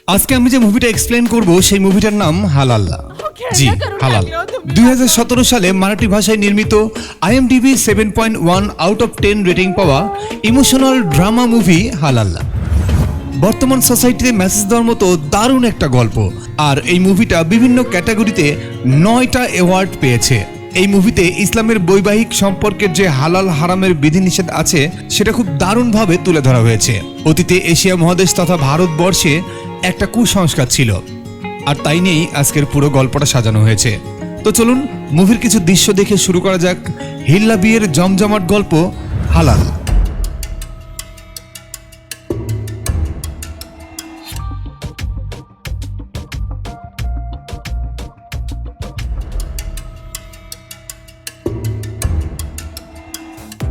আজকে আমি যে মুভিটা এক্সপ্লেন করব সেই মুভিটার নাম হালাল। জি হালাল 2017 সালে মারাঠি ভাষায় নির্মিত IMDb 7.1 আউট অফ 10 রেটিং পাওয়া ইমোশনাল ড্রামা মুভি হালাল। বর্তমান সোসাইটিতে মেসেজ দেওয়ার মতো দারুণ একটা গল্প, আর এই মুভিটা বিভিন্ন ক্যাটাগরিতে 9টা অ্যাওয়ার্ড পেয়েছে। এই মুভিতে ইসলামের বৈবাহিক সম্পর্কের যে হালাল হারামের বিধিনিষেধ আছে সেটা খুব দারুণভাবে তুলে ধরা হয়েছে। অতীতে এশিয়া মহাদেশ তথা ভারতবর্ষে একটা কুসংস্কার ছিল, আর তাই নিয়েই আজকের পুরো গল্পটা সাজানো হয়েছে। তো চলুন মুভির কিছু দৃশ্য দেখে শুরু করা যাক হিল্লা বিয়ের জমজমাট গল্প হালাল।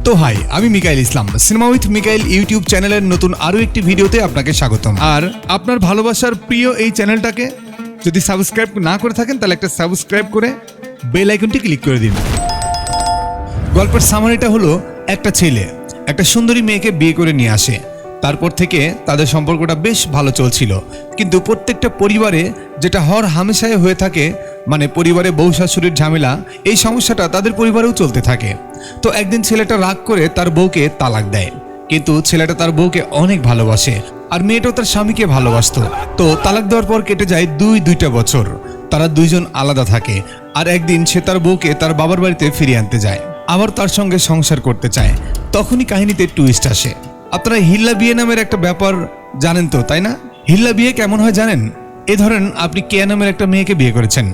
তো হাই, আমি মিকাইল ইসলাম, সিনেমা উইথ মিকাইল ইউটিউব চ্যানেলের নতুন আরও একটি ভিডিওতে আপনাকে স্বাগতম। আর আপনার ভালোবাসার প্রিয় এই চ্যানেলটাকে যদি সাবস্ক্রাইব না করে থাকেন তাহলে একটা সাবস্ক্রাইব করে বেল আইকনটি ক্লিক করে দিন। গল্পের সামারিটা হলো, একটা ছেলে একটা সুন্দরী মেয়েকে বিয়ে করে নিয়ে আসে। তারপর থেকে তাদের সম্পর্কটা বেশ ভালো চলছিল, কিন্তু প্রত্যেকটা পরিবারে যেটা হর হামেশায় হয়ে থাকে, মানে পরিবারে বউ শাশুড়ির ঝামেলা, এই সমস্যাটা তাদের পরিবারেও চলতে থাকে। তো একদিন ছেলেটা রাগ করে তার বউকে তালাক দেয়, কিন্তু ছেলেটা তার বউকে অনেক ভালোবাসে আর মেয়েটাও তার স্বামীকে ভালোবাসতো। তো তালাক দেওয়ার পর কেটে যায় দুইটা বছর, তারা দুইজন আলাদা থাকে। আর একদিন সে তার বউকে তার বাবার বাড়িতে ফিরিয়ে আনতে যায়, আবার তার সঙ্গে সংসার করতে চায়। তখনই কাহিনীতে টুইস্ট আসে। আপনারা হিল্লা বিয়ে নামের একটা ব্যাপার জানেন তো, তাই না? হিল্লা বিয়ে কেমন হয় জানেন? ধরেন আপনি কেয়া নামের একটা মেয়েকে বিয়ে করেছেন,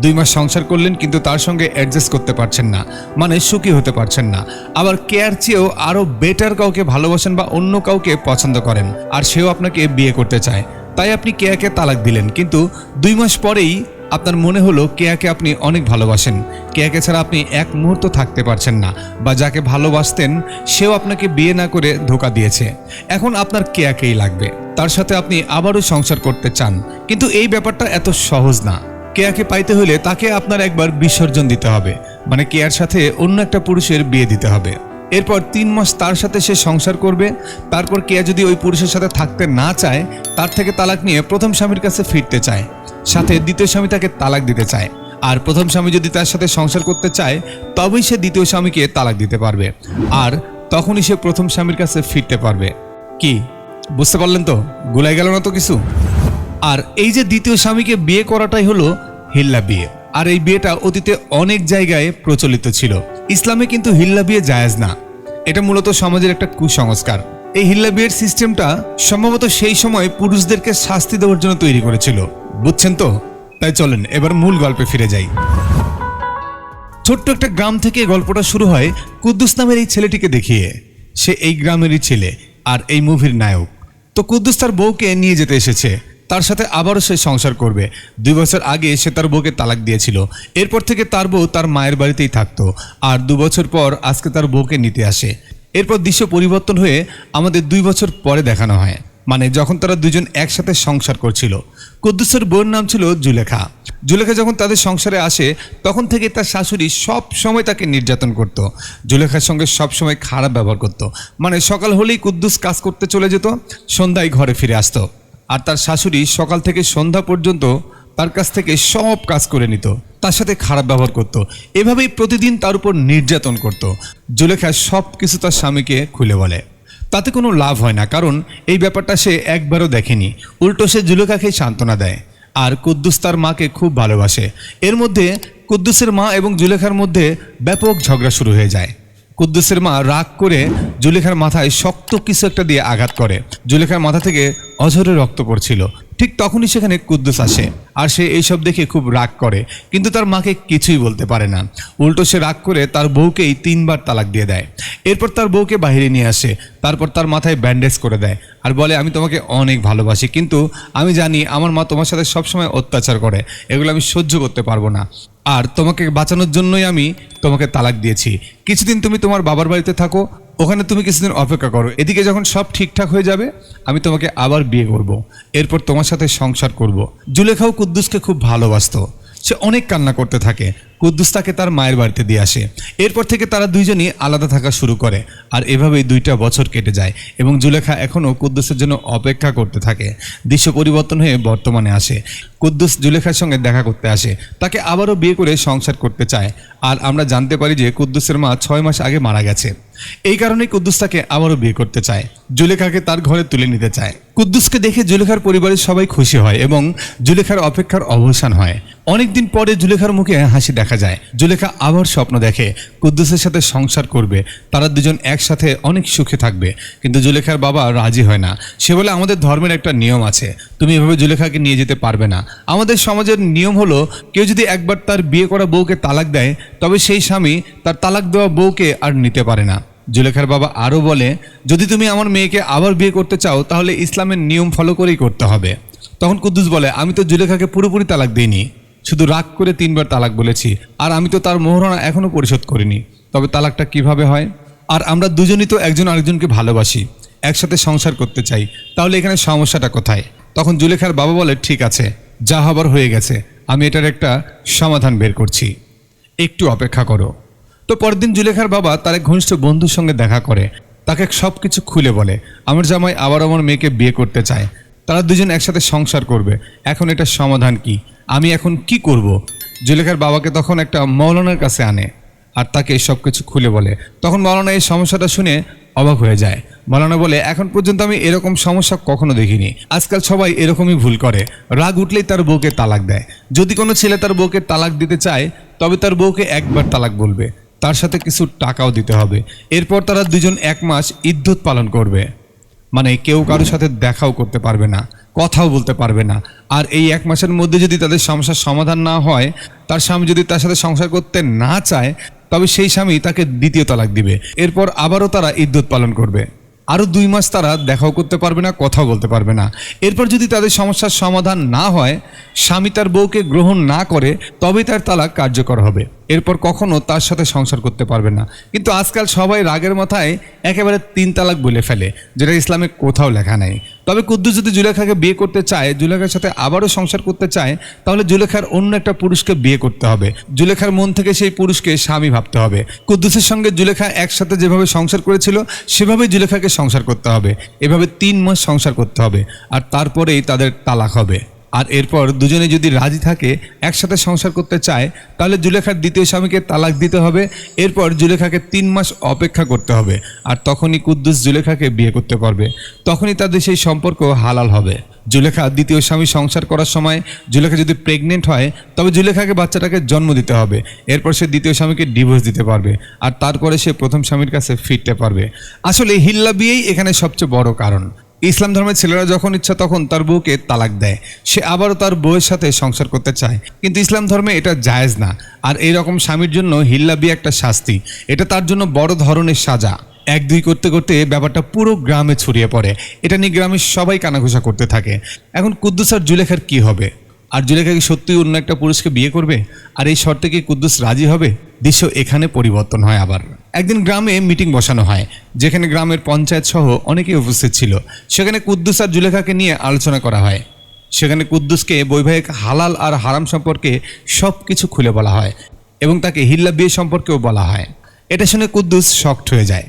2 মাস সংসার করলেন, কিন্তু তার সঙ্গে অ্যাডজাস্ট করতে পারছেন না, মানে সুখী হতে পারছেন না। আবার কেয়ার চেয়েও আরও বেটার কাউকে ভালোবাসেন বা অন্য কাউকে পছন্দ করেন, আর সেও আপনাকে বিয়ে করতে চায়। তাই আপনি কেয়াকে তালাক দিলেন, কিন্তু 2 মাস পরেই আপনার মনে হলো কেয়াকে আপনি অনেক ভালোবাসেন, কেয়াকে ছাড়া আপনি এক মুহূর্ত থাকতে পারছেন না, বা যাকে ভালোবাসতেন সেও আপনাকে বিয়ে না করে ধোঁকা দিয়েছে। এখন আপনার কেয়াকেই লাগবে, তার সাথে আপনি আবারও সংসার করতে চান, কিন্তু এই ব্যাপারটা এত সহজ না। কেয়াকে পাইতে হলে তাকে আপনার একবার বিসর্জন দিতে হবে, মানে কেয়ার সাথে অন্য একটা পুরুষের বিয়ে দিতে হবে। এরপর 3 মাস তার সাথে সে সংসার করবে। তারপর কেয়া যদি ওই পুরুষের সাথে থাকতে না চায়, তার থেকে তালাক নিয়ে প্রথম স্বামীর কাছে ফিরতে চায়, সাথে দ্বিতীয় স্বামী তাকে তালাক দিতে চায়। আর প্রথম স্বামী যদি তার সাথে সংসার করতে চায়, তবেই সে দ্বিতীয় স্বামীকে তালাক দিতে পারবে, আর তখনই সে প্রথম স্বামীর কাছে ফিরতে পারবে। কি বুঝতে পারলেন তো? গুলাই গেল না তো কিছু? আর এই যে দ্বিতীয় স্বামীকে বিয়ে করাটাই হলো হিল্লা বিয়ে। আর এই বিয়েটা অতীতে অনেক জায়গায় প্রচলিত ছিল, ইসলামে কিন্তু হিল্লা বিয়ে জায়েজ না। এটা মূলত সমাজের একটা কুসংস্কার। এই হিল্লা বিয়ের সিস্টেমটা সম্ভবত সেই সময় পুরুষদেরকে শাস্তি দেওয়ার জন্য তৈরি করেছিল, বুঝছেন তো? তাই চলেন এবার মূল গল্পে ফিরে যাই। ছোট্ট একটা গ্রাম থেকে গল্পটা শুরু হয় কুদ্দুস নামের এই ছেলেটিকে দেখিয়ে। সে এই গ্রামেরই ছেলে আর এই মুভির নায়ক। তো কুদ্দুস তার বউকে নিয়ে যেতে এসেছে, তার সাথে আবারও সে সংসার করবে। 2 বছর আগে সে তার বউকে তালাক দিয়েছিল, এরপর থেকে তার বউ তার মায়ের বাড়িতেই থাকতো। আর 2 বছর পর আজকে তার বউকে নিতে আসে। এরপর দৃশ্য পরিবর্তন হয়ে আমাদের 2 বছর পরে দেখানো হয়, মানে যখন তারা দুজন একসাথে সংসার করছিল। কুদ্দুসের বউর নাম ছিল জুলেখা। জুলেখা যখন তাদের সংসারে আসে, তখন থেকে তার শাশুড়ি সব সময় তাকে নির্যাতন করত, জুলেখার সঙ্গে সব সময় খারাপ ব্যবহার করত। মানে সকাল হলেই কুদ্দুস কাজ করতে চলে যেত, সন্ধ্যায় ঘরে ফিরে আসতো, আর তার শাশুড়ি সকাল থেকে সন্ধ্যা পর্যন্ত তার কাছ থেকে সব কাজ করে নিত, তার সাথে খারাপ ব্যবহার করত। এভাবেই প্রতিদিন তার উপর নির্যাতন করত। জুলেখা সব কিছু তার স্বামীকে খুলে বলে, তাতে কোনো লাভ হয় না, কারণ এই ব্যাপারটা সে একবারও দেখেনি। উল্টো সে জুলেখাকে সান্ত্বনা দেয়। আর কুদ্দুস তার মাকে খুব ভালোবাসে। এর মধ্যে কুদ্দুসের মা এবং জুলেখার মধ্যে ব্যাপক ঝগড়া শুরু হয়ে যায়। কুদ্দুসের মা রাগ করে জুলেখার মাথায় শক্ত কিছু একটা দিয়ে আঘাত করে। জুলেখার মাথা থেকে অঝরে রক্ত পড়ছিল। ঠিক তখনই সেখানে কুদ্দুস আসে, আর সে এইসব দেখে খুব রাগ করে, কিন্তু তার মাকে কিছুই বলতে পারে না। উল্টো সে রাগ করে তার বউকেই 3 বার তালাক দিয়ে দেয়। এরপর তার বউকে বাইরে নিয়ে আসে, তারপর তার মাথায় ব্যান্ডেজ করে দেয়, আর বলে, আমি তোমাকে অনেক ভালোবাসি, কিন্তু আমি জানি আমার মা তোমার সাথে সবসময় অত্যাচার করে, এগুলো আমি সহ্য করতে পারবো না, আর তোমাকে বাঁচানোর জন্যই আমি তোমাকে তালাক দিয়েছি। কিছুদিন তুমি তোমার বাবার বাড়িতে থাকো, ওখানে তুমি কিছুদিন অপেক্ষা করো, এদিকে যখন সব ঠিকঠাক হয়ে যাবে আমি তোমাকে আবার বিয়ে করব, এরপর তোমার সাথে সংসার করব। জুলেখাও কুদ্দুসকে খুব ভালোবাসতো। সে অনেক কান্না করতে থাকে। কুদ্দুস তাকে তার মায়ের বাড়িতে দিয়ে আসে। এরপর থেকে তারা দুইজনই আলাদা থাকা শুরু করে। আর এভাবেই 2টা বছর কেটে যায় এবং জুলেখা এখনও কুদ্দুসের জন্য অপেক্ষা করতে থাকে। দৃশ্য পরিবর্তন হয়ে বর্তমানে আসে। কুদ্দুস জুলেখার সঙ্গে দেখা করতে আসে, তাকে আবারও বিয়ে করে সংসার করতে চায়। আর আমরা জানতে পারি যে কুদ্দুসের মা 6 মাস আগে মারা গেছে। এই কারণেই কুদ্দুস তাকে আবারও বিয়ে করতে চায়, জুলেখাকে তার ঘরে তুলে নিতে চায়। কুদ্দুসকে দেখে জুলেখার পরিবারের সবাই খুশি হয় এবং জুলেখার অপেক্ষার অবসান হয়। অনেকদিন পরে জুলেখার মুখে হাসি দেখা যায়। জুলেখা আবার স্বপ্ন দেখে কুদ্দুসের সাথে সংসার করবে, তারা দুজন একসাথে অনেক সুখে থাকবে। কিন্তু জুলেখার বাবা রাজি হয় না। সে বলে, আমাদের ধর্মের একটা নিয়ম আছে, তুমি এভাবে জুলেখাকে নিয়ে যেতে পারবে না। আমাদের সমাজের নিয়ম হলো, কেউ যদি একবার তার বিয়ে করা বউকে তালাক দেয়, তবে সেই স্বামী তার তালাক দেওয়া বউকে আর নিতে পারে না। জুলেখার বাবা আরও বলে, যদি তুমি আমার মেয়েকে আবার বিয়ে করতে চাও তাহলে ইসলামের নিয়ম ফলো করেই করতে হবে। তখন কুদ্দুস বলে, আমি তো জুলেখাকে পুরোপুরি তালাক দিইনি, শুধু রাগ করে 3বার তালাক বলেছি, আর আমি তো তার মোহরানা এখনও পরিশোধ করিনি। তবে তালাকটা কিভাবে হয়? আর আমরা দুজনই তো একজন আরেকজনকে ভালোবাসি, একসাথে সংসার করতে চাই, তাহলে এখানে সমস্যাটা কোথায়? তখন জুলেখার বাবা বলে, ঠিক আছে, যা হবার হয়ে গেছে, আমি এটার একটা সমাধান বের করছি, একটু অপেক্ষা করো। তো পরের দিন জুলেখার বাবা তার এক ঘনিষ্ঠ বন্ধুর সঙ্গে দেখা করে, তাকে সব কিছু খুলে বলে, আমার জামাই আবার আমার মেয়েকে বিয়ে করতে চায়, তারা দুজন একসাথে সংসার করবে, এখন এটার সমাধান কি, আমি এখন কি করব? জুলেখার বাবাকে তখন একটা মৌলানার কাছে আনে আর তাকে সব কিছু খুলে বলে। তখন মৌলানা এই সমস্যাটা শুনে অবাক হয়ে যায়। মৌলানা বলে, এখন পর্যন্ত আমি এরকম সমস্যা কখনো দেখিনি, আজকাল সবাই এরকমই ভুল করে, রাগ উঠলেই তার বউকে তালাক দেয়। যদি কোনো ছেলে তার বউকে তালাক দিতে চায় তবে তার বউকে একবার তালাক বলবে, তার সাথে কিছু টাকাও দিতে হবে। এরপর তারা দুজন 1 মাস ইদ্যত পালন করবে, মানে কেউ কারোর সাথে দেখাও করতে পারবে না, কথাও বলতে পারবে না। আর এই 1 মাসের মধ্যে যদি তাদের সমস্যার সমাধান না হয়, তার স্বামী যদি তার সাথে সংসার করতে না চায়, তবে সেই স্বামী তাকে 2য় তালাক দিবে। এরপর আবারও তারা ইদ্যত পালন করবে, আরও 2 মাস তারা দেখাও করতে পারবে না, কথাও বলতে পারবে না। এরপর যদি তাদের সমস্যার সমাধান না হয়, স্বামী তার বউকে গ্রহণ না করে, তবে তার তালাক কার্যকর হবে। এরপর কখনো তার সাথে সংসার করতে পারবে না। কিন্তু আজকাল সবাই রাগের মাথায় একেবারে 3 তালাক বলে ফেলে, যেটা ইসলামে কোথাও লেখা নেই। তবে কুদ্দুস যদি জুলেখাকে বিয়ে করতে চায়, জুলেখার সাথে আবারও সংসার করতে চায়, তাহলে জুলেখার অন্য একটা পুরুষকে বিয়ে করতে হবে। জুলেখার মন থেকে সেই পুরুষকে স্বামী ভাবতে হবে। কুদ্দুসের সঙ্গে জুলেখা একসাথে যেভাবে সংসার করেছিল সেভাবেই জুলেখাকে সংসার করতে হবে। এভাবে 3 মাস সংসার করতে হবে, আর তারপরেই তাদের তালাক হবে। আর এরপর দুজনে যদি রাজি থাকে, একসাথে সংসার করতে চায়, তাহলে জুলেখার 2য় স্বামীকে তালাক দিতে হবে। এরপর জুলেখাকে 3 মাস অপেক্ষা করতে হবে, আর তখনই কুদ্দুস জুলেখাকে বিয়ে করতে পারবে। তখনই তাদের সেই সম্পর্ক হালাল হবে। জুলেখা 2য় স্বামী সংসার করার সময় জুলেখা যদি প্রেগনেন্ট হয়, তবে জুলেখাকে বাচ্চাটাকে জন্ম দিতে হবে। এরপর সে 2য় স্বামীকে ডিভোর্স দিতে পারবে, আর তারপরে সে প্রথম স্বামীর কাছে ফিরতে পারবে। আসলে হিল্লা বিয়েই এখানে সবচেয়ে বড় কারণ। ইসলাম ধর্মের ছেলেরা যখন ইচ্ছা তখন তার বউকে তালাক দেয়, সে আবারও তার বউয়ের সাথে সংসার করতে চায়, কিন্তু ইসলাম ধর্মে এটা জায়েজ না। আর এইরকম স্বামীর জন্য হিল্লা বিয়ে একটা শাস্তি, এটা তার জন্য বড় ধরনের সাজা। 1-2 করতে করতে ব্যাপারটা পুরো গ্রামে ছড়িয়ে পড়ে। এটা নিয়ে গ্রামের সবাই কানাঘুষা করতে থাকে। এখন কুদ্দুস আর জুলেখার কি হবে? আর জুলেখা কি সত্যিই অন্য একটা পুরুষকে বিয়ে করবে? আর এই শর্তে কি কুদ্দুস রাজি হবে? দৃশ্য এখানে পরিবর্তন হয়। আবার একদিন গ্রামে মিটিং বসানো হয়, যেখানে গ্রামের পঞ্চায়েত সহ অনেকেই উপস্থিত ছিল। সেখানে কুদ্দুস আর জুলেখাকে নিয়ে আলোচনা করা হয়। সেখানে কুদ্দুসকে বৈবাহিক হালাল আর হারাম সম্পর্কে সব কিছু খুলে বলা হয় এবং তাকে হিল্লা বিয়ে সম্পর্কেও বলা হয়। এটা শুনে কুদ্দুস শকড হয়ে যায়।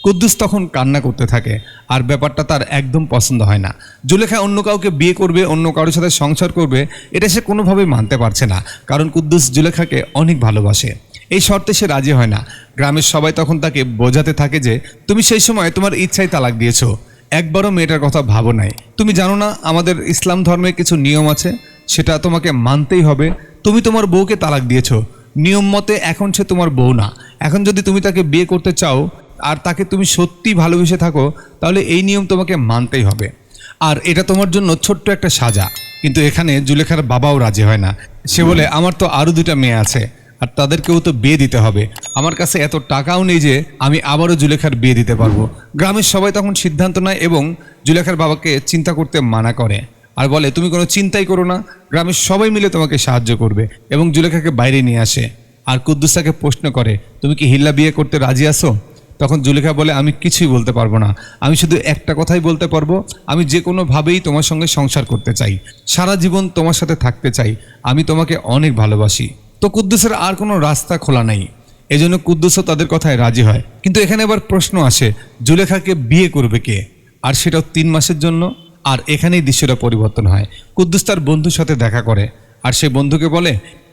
কুদ্দুস তখন কান্না করতে থাকে, আর ব্যাপারটা তার একদম পছন্দ হয় না। জুলেখা অন্য কাউকে বিয়ে করবে, অন্য কারোর সাথে সংসার করবে, এটা সে কোনোভাবেই মানতে পারছে না, কারণ কুদ্দুস জুলেখাকে অনেক ভালোবাসে। এই শর্তে সে রাজি হয় না। গ্রামের সবাই তখন তাকে বোঝাতে থাকে যে, তুমি সেই সময় তোমার ইচ্ছায় তালাক দিয়েছো, একবারও মেয়েটার কথা ভাবো নাই। তুমি জানো না আমাদের ইসলাম ধর্মে কিছু নিয়ম আছে, সেটা তোমাকে মানতেই হবে। তুমি তোমার বউকে তালাক দিয়েছো, নিয়ম মতে এখন সে তোমার বউ না। এখন যদি তুমি তাকে বিয়ে করতে চাও আর তাকে তুমি সত্যি ভালোবেসে থাকো, তাহলে এই নিয়ম তোমাকে মানতেই হবে। আর এটা তোমার জন্য ছোট্ট একটা সাজা। কিন্তু এখানে জুলেখার বাবাও রাজি হয় না। সে বলে, আমার তো আরও 2টা মেয়ে আছে, আর তাদেরকেও তো বিয়ে দিতে হবে। আমার কাছে এত টাকাও নেই যে আমি আবারও জুলেখার বিয়ে দিতে পারবো। গ্রামের সবাই তখন সিদ্ধান্ত নেয় এবং জুলেখার বাবাকে চিন্তা করতে মানা করে, আর বলে, তুমি কোনো চিন্তাই করো না, গ্রামের সবাই মিলে তোমাকে সাহায্য করবে। এবং জুলেখাকে বাইরে নিয়ে আসে। আর কুদ্দুস তাকে প্রশ্ন করে, তুমি কি হিল্লা বিয়ে করতে রাজি আছো? তখন জুলেখা বলে, আমি কিছুই বলতে পারবো না, আমি শুধু একটা কথাই বলতে পারবো, আমি যে কোনোভাবেই তোমার সঙ্গে সংসার করতে চাই, সারা জীবন তোমার সাথে থাকতে চাই, আমি তোমাকে অনেক ভালোবাসি। তো কুদ্দুসের আর কোনো রাস্তা খোলা নাই, এজন্য কুদ্দুসও তাদের কথায় রাজি হয়। কিন্তু এখানে আবার প্রশ্ন আসে, জুলেখাকে বিয়ে করবে কে, আর সেটাও 3 মাসের জন্য। আর এখানেই দৃশ্যটা পরিবর্তন হয়। কুদ্দুস তার বন্ধুর সাথে দেখা করে, আর সে বন্ধুকে বলে,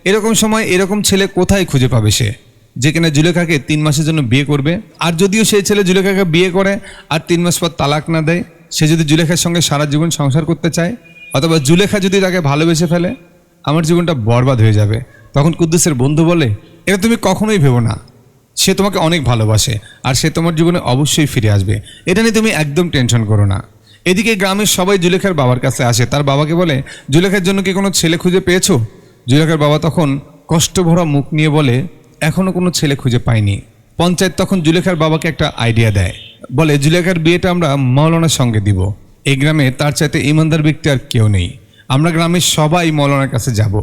এরকম সময় এরকম ছেলে কোথায় খুঁজে পাবে সে, যে কিনা জুলেখাকে 3 মাসের জন্য বিয়ে করবে। আর যদিও সেই ছেলে জুলেখাকে বিয়ে করে আর 3 মাস পর তালাক না দেয়, সে যদি জুলেখার সঙ্গে সারা জীবন সংসার করতে চায়, অথবা জুলেখা যদি তাকে ভালোবেসে ফেলে, আমার জীবনটা বরবাদ হয়ে যাবে। তখন কুদ্দুসের বন্ধু বলে, এটা তুমি কখনোই ভেবো না, সে তোমাকে অনেক ভালোবাসে আর সে তোমার জীবনে অবশ্যই ফিরে আসবে, এটা নিয়ে তুমি একদম টেনশন করো না। এদিকে গ্রামের সবাই জুলেখার বাবার কাছে আসে, তার বাবাকে বলে, জুলেখার জন্য কি কোনো ছেলে খুঁজে পেয়েছো? জুলেখার বাবা তখন কষ্ট ভরা মুখ নিয়ে বলে, এখনো কোনো ছেলে খুঁজে পাইনি। পঞ্চায়েত তখন জুলেখার বাবাকে একটা আইডিয়া দেয়, বলে, জুলেখার বিয়েটা আমরা মৌলানার সঙ্গে দিব, এই গ্রামে তার চাইতে ইমানদার ব্যক্তি আর কেউ নেই, আমরা গ্রামের সবাই মৌলানার কাছে যাব,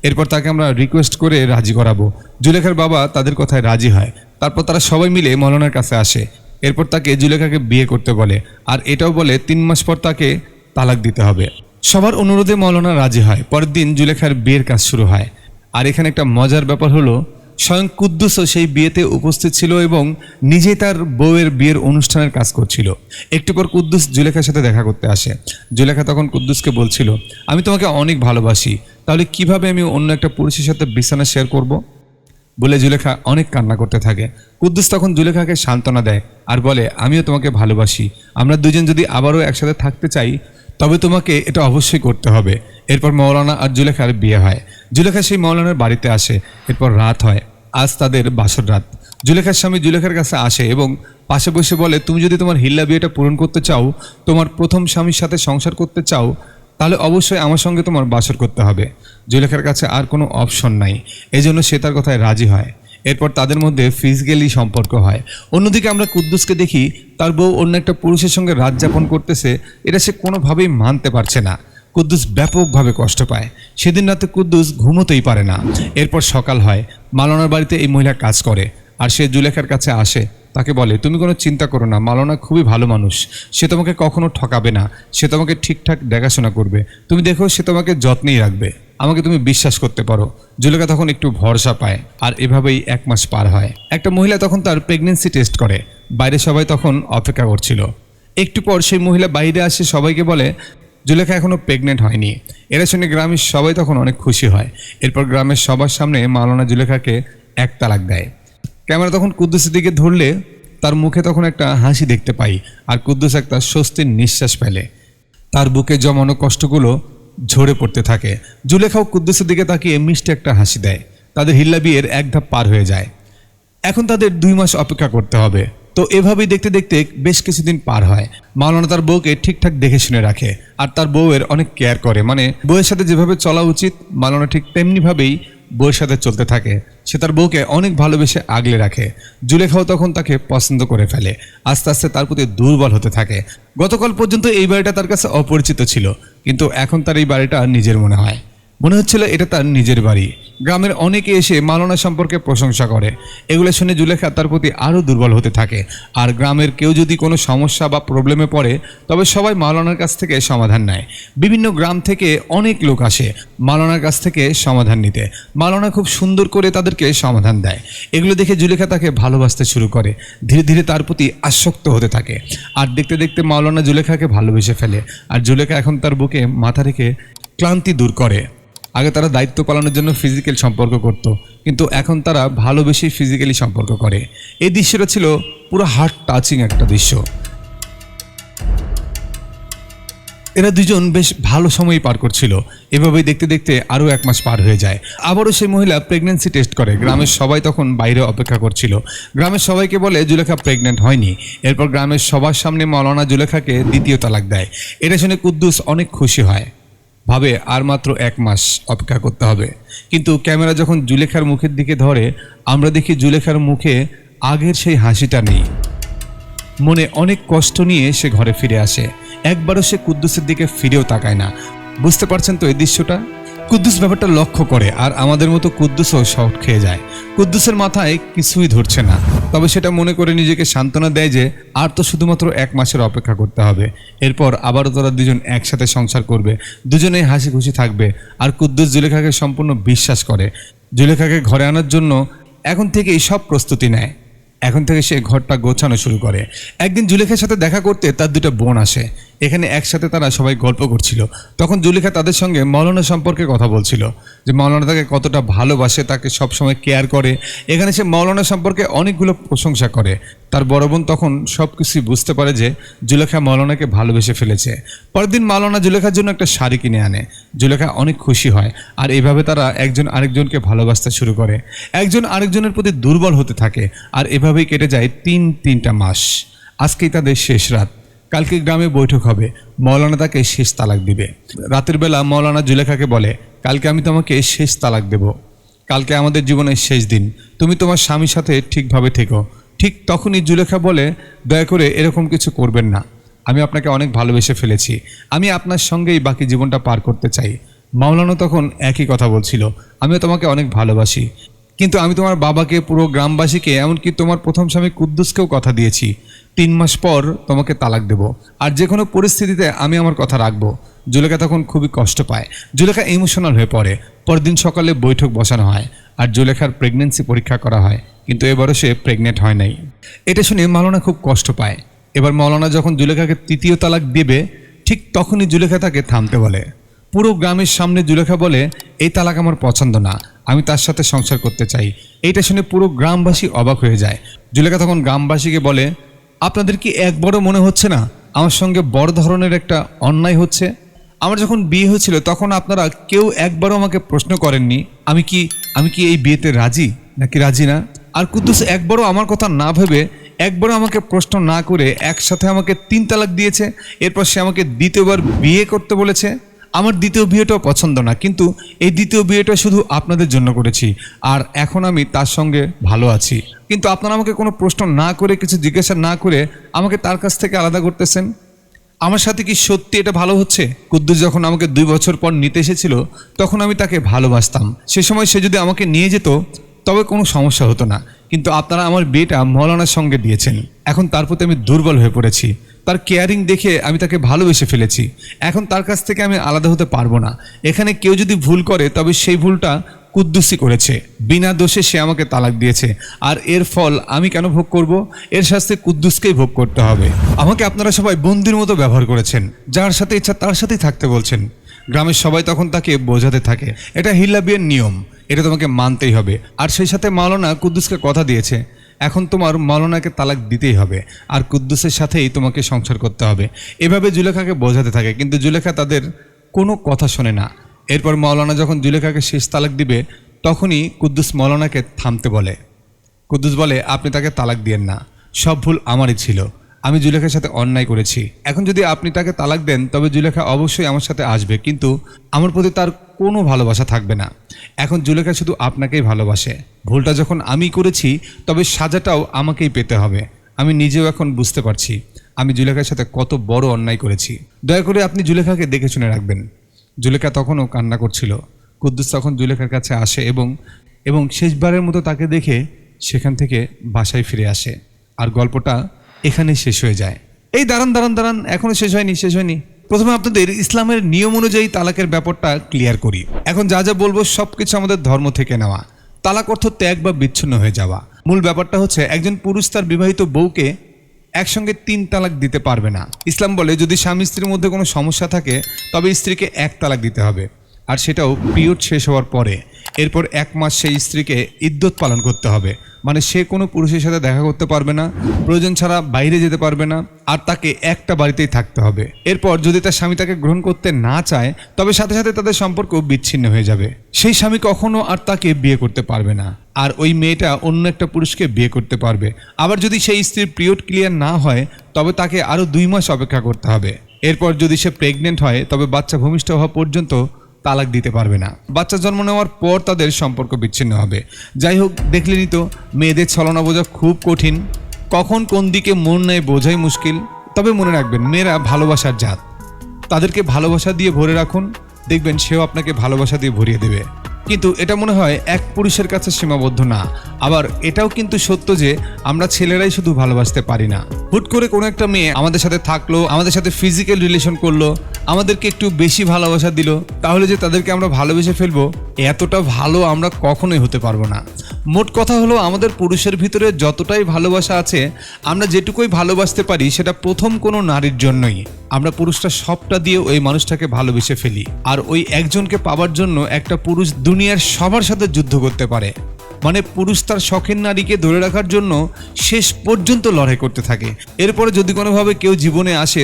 এরপর তাকে আমরা রিকোয়েস্ট করে রাজি করাবো। জুলেখার বাবা তাদের কথায় রাজি হয়। তারপর তারা সবাই মিলে মৌলানার কাছে আসে, এরপর তাকে জুলেখাকে বিয়ে করতে বলে, আর এটাও বলে 3 মাস পর তাকে তালাক দিতে হবে। সবার অনুরোধে মৌলানা রাজি হয়। পরের দিন জুলেখার বিয়ের কাজ শুরু হয়। আর এখানে একটা মজার ব্যাপার হলো, স্বয়ং কুদ্দুসও সেই বিয়েতে উপস্থিত ছিল এবং নিজেই তার বউয়ের বিয়ের অনুষ্ঠানের কাজ করছিল। একটু পর কুদ্দুস জুলেখার সাথে দেখা করতে আসে। জুলেখা তখন কুদ্দুসকে বলছিল, আমি তোমাকে অনেক ভালোবাসি, তাহলে কিভাবে আমি অন্য একটা পুরুষের সাথে বিছানা শেয়ার করব? বলে জুলেখা অনেক কান্না করতে থাকে। কুদ্দুস তখন জুলেখাকে সান্ত্বনা দেয় আর বলে, আমিও তোমাকে ভালোবাসি, আমরা দুজন যদি আবারও একসাথে থাকতে চাই তবে তোমাকে এটা অবশ্যই করতে হবে। এরপর মৌলানা আর জুলেখার বিয়ে হয়। জুলেখা সেই মৌলানার বাড়িতে আসে। এরপর রাত হয়। আজ তাদের বাসর রাত। জুলেখার স্বামী জুলেখার কাছে আসে এবং পাশে বসে বলে, তুমি যদি তোমার হিল্লা বিয়েটা পূরণ করতে চাও, তোমার প্রথম স্বামীর সাথে সংসার করতে চাও, তাহলে অবশ্যই আমার সঙ্গে তোমার বাসর করতে হবে। জুলেখার কাছে আর কোনো অপশন নাই, এজন্য সে তার কথায় রাজি হয়। এরপর তাদের মধ্যে ফিজিক্যালি সম্পর্ক হয়। অন্যদিকে আমরা কুদ্দুসকে দেখি, তার বউ অন্য একটা পুরুষের সঙ্গে রাত যাপন করতেছে, এটা সে কোনোভাবেই মানতে পারছে না। কুদ্দুস ব্যাপকভাবে কষ্ট পায়। সেদিন রাতে কুদ্দুস ঘুমোতেই পারে না। এরপর সকাল হয়। মাওলানার বাড়িতে এই মহিলা কাজ করে, আর সে জুলেখার কাছে আসে, তাকে বলে, তুমি কোনো চিন্তা করো না, মাওলানা খুবই ভালো মানুষ, সে তোমাকে কখনো ঠকাবে না, সে তোমাকে ঠিকঠাক দেখাশোনা করবে, তুমি দেখো সে তোমাকে যত্নেই রাখবে, আমাকে তুমি বিশ্বাস করতে পারো। জুলেখা তখন একটু ভরসা পায়। আর এভাবেই 1 মাস পার হয়। একটা মহিলা তখন তার প্রেগনেন্সি টেস্ট করে। বাইরে সবাই তখন অপেক্ষা করছিল। একটু পর সেই মহিলা বাইরে আসে, সবাইকে বলে, জুলেখা এখনো প্রেগনেন্ট হয়নি। এরা শুনে গ্রামের সবাই তখন অনেক খুশি হয়। এরপর গ্রামের সবার সামনে মাওলানা জুলেখাকে 1 তালাক দেয়। ক্যামেরা তখন কুদ্দুসের দিকে ধরলে তার মুখে তখন একটা হাসি দেখতে পাই, আর কুদ্দুস একটা স্বস্তির নিঃশ্বাস ফেলে। তার বুকে জমানো কষ্টগুলো ঝরে পড়তে থাকে। জুলেখাও কুদ্দুসের দিকে তাকিয়ে মিষ্টি একটা হাসি দেয়। তাদের হিল্লা বিয়ের 1 ধাপ পার হয়ে যায়। এখন তাদের 2 মাস অপেক্ষা করতে হবে। তো এভাবেই দেখতে দেখতে বেশ কিছুদিন পার হয়। মাওলানা তার বউকে ঠিকঠাক দেখে শুনে রাখে, আর তার বউয়ের অনেক কেয়ার করে। মানে বউয়ের সাথে যেভাবে চলা উচিত, মাওলানা ঠিক তেমনিভাবেই বউয়ের সাথে চলতে থাকে। সে তার বউকে অনেক ভালোবেসে আগলে রাখে। জুলেখাও তখন তাকে পছন্দ করে ফেলে। আস্তে আস্তে তার প্রতি দুর্বল হতে থাকে। গতকাল পর্যন্ত এই বাড়িটা তার কাছে অপরিচিত ছিল, কিন্তু এখন তার এই বাড়িটা নিজের মনে হয়। মনে হচ্ছিল এটা তার নিজের বাড়ি। গ্রামের অনেকে এসে মাওলানা সম্পর্কে প্রশংসা করে। এগুলো শুনে জুলেখা তার প্রতি আরও দুর্বল হতে থাকে। আর গ্রামের কেউ যদি কোনো সমস্যা বা প্রবলেমে পড়ে, তবে সবাই মাওলানার কাছ থেকে সমাধান নেয়। বিভিন্ন গ্রাম থেকে অনেক লোক আসে মাওলানার কাছ থেকে সমাধান নিতে। মাওলানা খুব সুন্দর করে তাদেরকে সমাধান দেয়। এগুলো দেখে জুলেখা তাকে ভালোবাসতে শুরু করে। ধীরে ধীরে তার প্রতি আসক্ত হতে থাকে। আর দেখতে দেখতে মাওলানা জুলেখাকে ভালোবেসে ফেলে। আর জুলেখা এখন তার বুকে মাথা রেখে ক্লান্তি দূর করে। আগে তারা দায়িত্ব পালনের জন্য ফিজিক্যাল সম্পর্ক করত, কিন্তু এখন তারা ভালোবেসেই ফিজিক্যালি সম্পর্ক করে। এই দৃশ্যটা ছিল পুরো হার্ট টাচিং একটা দৃশ্য। এরা দুজন বেশ ভালো সময় পার করছিল। এভাবেই দেখতে দেখতে আরও 1 মাস পার হয়ে যায়। আবারও সেই মহিলা প্রেগনেন্সি টেস্ট করে। গ্রামের সবাই তখন বাইরে অপেক্ষা করছিল। গ্রামের সবাইকে বলে জুলেখা প্রেগনেন্ট হয়নি। এরপর গ্রামের সবার সামনে মাওলানা জুলেখাকে 2য় তালাক দেয়। এটা শুনে কুদ্দুস অনেক খুশি হয়, ভাবে আর মাত্র 1 মাস অপেক্ষা করতে হবে। কিন্তু ক্যামেরা যখন জুলেখার মুখের দিকে ধরে, আমরা দেখি জুলেখার মুখে আগের সেই হাসিটা নেই। মনে অনেক কষ্ট নিয়ে সে ঘরে ফিরে আসে। একবারও সে কুদ্দুসের দিকে ফিরেও তাকায় না। বুঝতে পারছেন তো এই দৃশ্যটা? কুদ্দুস ব্যাপারটা লক্ষ্য করে, আর আমাদের মতো কুদ্দুসও শক খেয়ে যায়। কুদ্দুসের মাথায় কিছুই ধরছে না। তবে সেটা মনে করে নিজেকে সান্ত্বনা দেয় যে আর তো শুধুমাত্র 1 মাসের অপেক্ষা করতে হবে, এরপর আবারও তারা দুজন একসাথে সংসার করবে, দুজনেই হাসি খুশি থাকবে। আর কুদ্দুস জুলেখাকে সম্পূর্ণ বিশ্বাস করে, জুলেখাকে ঘরে আনার জন্য এখন থেকেই সব প্রস্তুতি নেয়। এখন থেকে সে ঘরটা গোছানো শুরু করে। একদিন জুলেখার সাথে দেখা করতে তার 2টা বোন আসে। এখানে একসাথে তারা সবাই গল্প করছিল। তখন জুলেখা তাদের সঙ্গে মৌলানা সম্পর্কে কথা বলছিল, যে মৌলানা তাকে কতটা ভালোবাসে, তাকে সবসময় কেয়ার করে। এখানে সে মৌলানা সম্পর্কে অনেকগুলো প্রশংসা করে। তার বড় বোন তখন সব কিছুই বুঝতে পারে যে জুলেখা মৌলানাকে ভালোবেসে ফেলেছে। পরের দিন মৌলানা জুলেখার জন্য একটা শাড়ি কিনে আনে। জুলেখা অনেক খুশি হয়, আর এইভাবে তারা একজন আরেকজনকে ভালোবাসতে শুরু করে। একজন আরেকজনের প্রতি দুর্বল হতে থাকে, আর এভাবেই কেটে যায় 3টা মাস। আজকেই তাদের শেষ রাত। কালকে গ্রামে বৈঠক হবে, মৌলানা তাকে শেষ তালাক দিবে। রাতের বেলা মৌলানা জুলেখাকে বলে, কালকে আমি তোমাকে শেষ তালাক দেব, কালকে আমাদের জীবনের শেষ দিন, তুমি তোমার স্বামীর সাথে ঠিকভাবে থেকো। ঠিক তখনই জুলেখা বলে, দয়া করে এরকম কিছু করবেন না, আমি আপনাকে অনেক ভালোবেসে ফেলেছি, আমি আপনার সঙ্গেই বাকি জীবনটা পার করতে চাই। মৌলানা তখন একই কথা বলছিল, আমিও তোমাকে অনেক ভালোবাসি, কিন্তু আমি তোমার বাবাকে, পুরো গ্রামবাসীকে, এমনকি তোমার প্রথম স্বামী কুদ্দুসকেও কথা দিয়েছি 3 মাস পর তোমাকে তালাক দেব, আর যে কোনো পরিস্থিতিতে আমি আমার কথা রাখবো। জুলেখা তখন খুবই কষ্ট পায়, জুলেখা ইমোশনাল হয়ে পড়ে। পরের দিন সকালে বৈঠক বসানো হয়, আর জুলেখার প্রেগনেন্সি পরীক্ষা করা হয়, কিন্তু এবারও সে প্রেগনেন্ট হয় নাই। এটা শুনে মৌলানা খুব কষ্ট পায়। এবার মৌলানা যখন জুলেখাকে 3য় তালাক দেবে, ঠিক তখনই জুলেখা তাকে থামতে বলে। পুরো গ্রামের সামনে জুলেখা বলে, এই তালাক আমার পছন্দ না, আমি তার সাথে সংসার করতে চাই। এইটা শুনে পুরো গ্রামবাসী অবাক হয়ে যায়। জুলেখা তখন গ্রামবাসীকে বলে, আপনাদের কি একবারও মনে হচ্ছে না আমার সঙ্গে বড় ধরনের একটা অন্যায় হচ্ছে? আমার যখন বিয়ে হয়েছিল তখন আপনারা কেউ একবারও আমাকে প্রশ্ন করেননি আমি কি এই বিয়েতে রাজি নাকি রাজি না। আর কুদ্দুস একবারও আমার কথা না ভেবে, একবারও আমাকে প্রশ্ন না করে একসাথে আমাকে 3 তালাক দিয়েছে। এরপর সে আমাকে 2য়বার বিয়ে করতে বলেছে। আমার 2য় বিয়েটাও পছন্দ না, কিন্তু এই 2য় বিয়েটা শুধু আপনাদের জন্য করেছি, আর এখন আমি তার সঙ্গে ভালো আছি। কিন্তু আপনারা আমাকে কোনো প্রশ্ন না করে, কিছু জিজ্ঞাসা না করে আমাকে তার কাছ থেকে আলাদা করতেছেন। আমার সাথে কি সত্যি এটা ভালো হচ্ছে? কুদ্দুস যখন আমাকে 2 বছর পর নিতে এসেছিল তখন আমি তাকে ভালোবাসতাম। সে সময় সে যদি আমাকে নিয়ে যেত তবে কোনো সমস্যা হতো না, কিন্তু আপনারা আমার বিয়েটা মৌলানার সঙ্গে দিয়েছেন। এখন তার প্রতি আমি দুর্বল হয়ে পড়েছি, তার কেয়ারিং দেখে আমি তাকে ভালোবেসে ফেলেছি। এখন তার কাছ থেকে আমি আলাদা হতে পারবো না। এখানে কেউ যদি ভুল করে তবে সেই ভুলটা কুদ্দুসই করেছে, বিনা দোষে সে আমাকে তালাক দিয়েছে, আর এর ফল আমি কেন ভোগ করব? এর শাস্তি কুদ্দুসকেই ভোগ করতে হবে। আমাকে আপনারা সবাই বন্দির মতো ব্যবহার করেছেন, যার সাথে ইচ্ছা তার সাথেই থাকতে বলছেন। গ্রামের সবাই তখন তাকে বোঝাতে থাকে, এটা হিল্লা বিয়ের নিয়ম, এটা তোমাকে মানতেই হবে। আর সেই সাথে মাওলানা কুদ্দুসকে কথা দিয়েছে, এখন তোমার মাওলানাকে তালাক দিতেই হবে, আর কুদ্দুসের সাথেই তোমাকে সংসার করতে হবে। এভাবে জুলেখাকে বোঝাতে থাকে, কিন্তু জুলেখা তাদের কোনো কথা শোনে না। এরপর মাওলানা যখন জুলেখাকে শেষ তালাক দিবে তখনই কুদ্দুস মাওলানাকে থামতে বলে। কুদ্দুস বলে, আপনি তাকে তালাক দিয়েন না, সব ভুল আমারই ছিল, আমি জুলেখার সাথে অন্যায় করেছি। এখন যদি আপনি তাকে তালাক দেন তবে জুলেখা অবশ্যই আমার সাথে আসবে, কিন্তু আমার প্রতি তার কোনো ভালোবাসা থাকবে না। এখন জুলেখা শুধু আপনাকেই ভালোবাসে। ভুলটা যখন আমি করেছি তবে সাজাটাও আমাকেই পেতে হবে। আমি নিজেও এখন বুঝতে পারছি আমি জুলেখার সাথে কত বড় অন্যায় করেছি। দয়া করে আপনি জুলেখাকে দেখে শুনে রাখবেন। জুলেখা তখনও কান্না করছিল। কুদ্দুস তখন জুলেখার কাছে আসে এবং শেষবারের মতো তাকে দেখে সেখান থেকে বাসায় ফিরে আসে। আর গল্পটা এখানেই শেষ হয়ে যায়। এই দাঁড়ান, এখনো শেষ হয়নি। প্রথমে আপনাদের ইসলামের নিয়ম অনুযায়ী তালাকের ব্যাপারটা ক্লিয়ার করি। এখন যা যা বলবো সব কিছু আমাদের ধর্ম থেকে নেওয়া। তালাক অর্থ ত্যাগ বা বিচ্ছিন্ন হয়ে যাওয়া। মূল ব্যাপারটা হচ্ছে একজন পুরুষ তার বিবাহিত বউকে একসঙ্গে 3 তালাক দিতে পারবে না। ইসলাম বলে যদি স্বামী স্ত্রীর মধ্যে কোনো সমস্যা থাকে তবে স্ত্রীকে 1 তালাক দিতে হবে, আর সেটাও পিরিয়ড শেষ হওয়ার পরে। এরপর 1 মাস সেই স্ত্রীকে ইদ্যত পালন করতে হবে, মানে সে কোনো পুরুষের সাথে দেখা করতে পারবে না, প্রয়োজন ছাড়া বাইরে যেতে পারবে না, আর তাকে একটা বাড়িতেই থাকতে হবে। এরপর যদি তার স্বামী তাকে গ্রহণ করতে না চায় তবে সাথে সাথে তাদের সম্পর্ক বিচ্ছিন্ন হয়ে যাবে। সেই স্বামী কখনো আর তাকে বিয়ে করতে পারবে না, আর ওই মেয়েটা অন্য একটা পুরুষকে বিয়ে করতে পারবে। আবার যদি সেই স্ত্রীর পিরিয়ড ক্লিয়ার না হয় তবে তাকে আরও 2 মাস অপেক্ষা করতে হবে। এরপর যদি সে প্রেগনেন্ট হয় তবে বাচ্চা ভূমিষ্ঠ হওয়া পর্যন্ত তালাক দিতে পারবে না। বাচ্চা জন্ম নেওয়ার পর তাদের সম্পর্ক বিচ্ছিন্ন হবে। যাই হোক, দেখলেনই তো মেয়েদের ছলনা বোঝা খুব কঠিন, কখন কোন দিকে মন নেয় বোঝাই মুশকিল। তবে মনে রাখবেন, মেয়েরা ভালোবাসার জাত, তাদেরকে ভালোবাসা দিয়ে ভরে রাখুন, দেখবেন সেও আপনাকে ভালোবাসা দিয়ে ভরিয়ে দেবে। কিন্তু এটা মনে হয় এক পুরুষের কাছে সীমাবদ্ধ না। আবার এটাও কিন্তু সত্য যে আমরা ছেলেরাই শুধু ভালোবাসতে পারি না। হুট করে কোনো একটা মেয়ে আমাদের সাথে থাকলো, আমাদের সাথে ফিজিক্যাল রিলেশন করলো, আমাদেরকে একটু বেশি ভালোবাসা দিল, তাহলে যে তাদেরকে আমরা ভালোবেসে ফেলবো এতটা ভালো আমরা কখনোই হতে পারবো না। মোট কথা হলো আমাদের পুরুষের ভিতরে যতটাই ভালোবাসা আছে, আমরা যেটুকুই ভালোবাসতে পারি সেটা প্রথম কোনো নারীর জন্যই। আমরা পুরুষটা সবটা দিয়ে ওই মানুষটাকে ভালোবেসে ফেলি। আর ওই একজনকে পাওয়ার জন্য একটা পুরুষ দুনিয়ার সবার সাথে যুদ্ধ করতে পারে। মানে পুরুষ তার শখের নারীকে ধরে রাখার জন্য শেষ পর্যন্ত লড়াই করতে থাকে। এরপরে যদি কোনোভাবে কেউ জীবনে আসে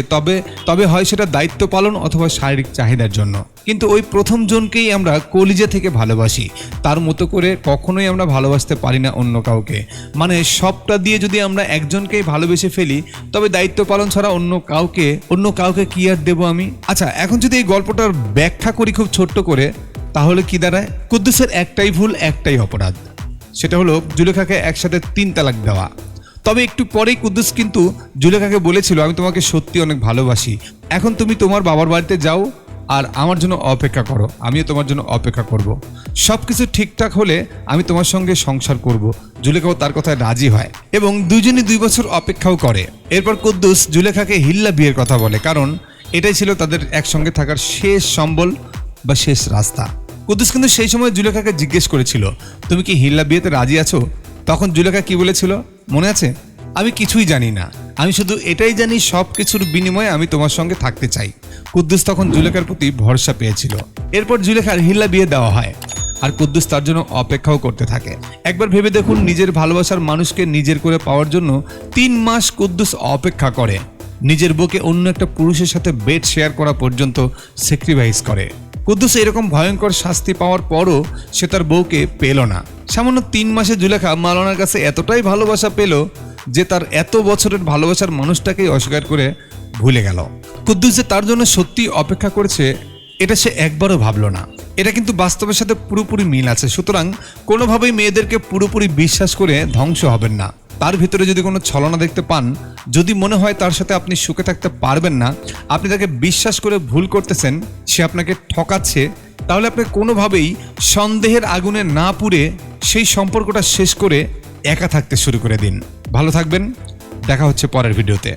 তবে হয় সেটা দায়িত্ব পালন অথবা শারীরিক চাহিদার জন্য। কিন্তু ওই প্রথম জনকেই আমরা কলিজা থেকে ভালোবাসি, তার মতো করে কখনোই আমরা ভালোবাসতে পারি না অন্য কাউকে। মানে সবটা দিয়ে যদি আমরা একজনকেই ভালোবেসে ফেলি, তবে দায়িত্ব পালন ছাড়া অন্য কাউকে কি আর দেবো আমি। আচ্ছা, এখন যদি এই গল্পটার ব্যাখ্যা করি খুব ছোট্ট করে, তাহলে কি দাঁড়ায়? কুদ্দুসের একটাই ভুল, একটাই অপরাধ, সেটা হলো জুলেখাকে একসাথে 3 তালাক দেওয়া। তবে একটু পরেই কুদ্দুস কিন্তু জুলেখাকে বলেছিল, আমি তোমাকে সত্যি অনেক ভালোবাসি, এখন তুমি তোমার বাবার বাড়িতে যাও আর আমার জন্য অপেক্ষা করো, আমিও তোমার জন্য অপেক্ষা করব। সব কিছু ঠিকঠাক হলে আমি তোমার সঙ্গে সংসার করব। জুলেখাও তার কথায় রাজি হয় এবং দুজনই 2 বছর অপেক্ষাও করে। এরপর কুদ্দুস জুলেখাকে হিল্লা বিয়ের কথা বলে, কারণ এটাই ছিল তাদের একসঙ্গে থাকার শেষ সম্বল বা শেষ রাস্তা। কুদ্দুস কিন্তু সেই সময় জুলেখাকে জিজ্ঞেস করেছিল, তুমি কি হিল্লা বিয়েতে রাজি আছো? তখন জুলেখা কি বলেছিল মনে আছে? আমি কিছুই জানি না, আমি শুধু এটাই জানি সব কিছুর বিনিময়ে আমি তোমার সঙ্গে থাকতে চাই। কুদ্দুস তখন জুলেখার প্রতি ভরসা পেয়েছিল। এরপর জুলেখার হিল্লা বিয়ে দেওয়া হয় আর কুদ্দুস তার জন্য অপেক্ষাও করতে থাকে। একবার ভেবে দেখুন, নিজের ভালোবাসার মানুষকে নিজের করে পাওয়ার জন্য 3 মাস কুদ্দুস অপেক্ষা করে, নিজের বউকে অন্য একটা পুরুষের সাথে বেড শেয়ার করা পর্যন্ত স্যাক্রিফাইস করে। কুদ্দুস এরকম ভয়ঙ্কর শাস্তি পাওয়ার পরও সে তার বউকে পেল না। সামান্য 3 মাসে জুলেখা মাওলানার কাছে এতটাই ভালোবাসা পেল যে তার এত বছরের ভালোবাসার মানুষটাকেই অস্বীকার করে ভুলে গেল। কুদ্দুস যে তার জন্য সত্যি অপেক্ষা করেছে এটা সে একবারও ভাবল না। এটা কিন্তু বাস্তবের সাথে পুরোপুরি মিল আছে। সুতরাং কোনোভাবেই মেয়েদেরকে পুরোপুরি বিশ্বাস করে ধ্বংস হবেন না। তার ভিতরে যদি কোনো ছলনা দেখতে পান, যদি মনে হয় তার সাথে আপনি সুখে থাকতে পারবেন না, আপনি তাকে বিশ্বাস করে ভুল করতেছেন, সে আপনাকে ঠকাচ্ছে, তাহলে আপনি কোনোভাবেই সন্দেহের আগুনে না পুড়ে সেই সম্পর্কটা শেষ করে একা থাকতে শুরু করে দিন। ভালো থাকবেন, দেখা হচ্ছে পরের ভিডিওতে।